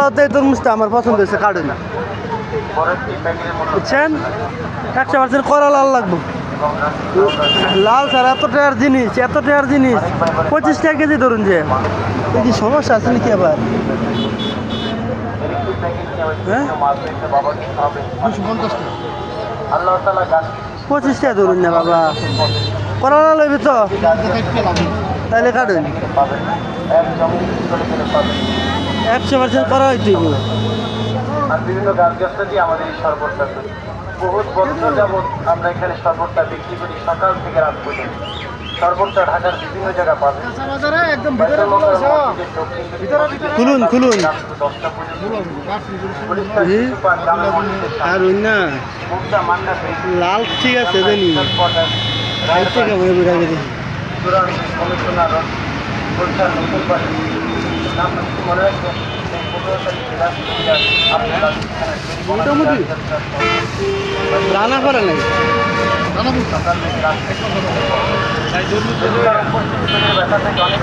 আলাদা এই তরমুজটা আমার পছন্দ হয়েছে, কাটুন বুঝছেন। 100% করা লাল লাগবে, লাল স্যার। এত টাকার জিনিস, এত টাকার জিনিস 25 টাকা কেজি ধরুন। যে এই যে সমস্যা আছে নাকি আবার? হ্যাঁ 25 টাকা ধরুন না বাবা, করা লাল হইবে তো, তাহলে কাটুন। 100% করা হইতে আর বিভিন্ন গাছগাছটা দিয়ে আমাদের এই শরবতটা তৈরি। বহুত বছর যাবৎ আমরা এখানে শরবতটা বিক্রি করি, সকাল থেকে রাত পর্যন্ত। শরবতটা ঢাকার বিভিন্ন জায়গা পাবেন। খুলুন খুলুন। আর না লাল ঠিক আছে জানি, মোটামুটি রান্না করে নাই। ব্যথা থেকে অনেক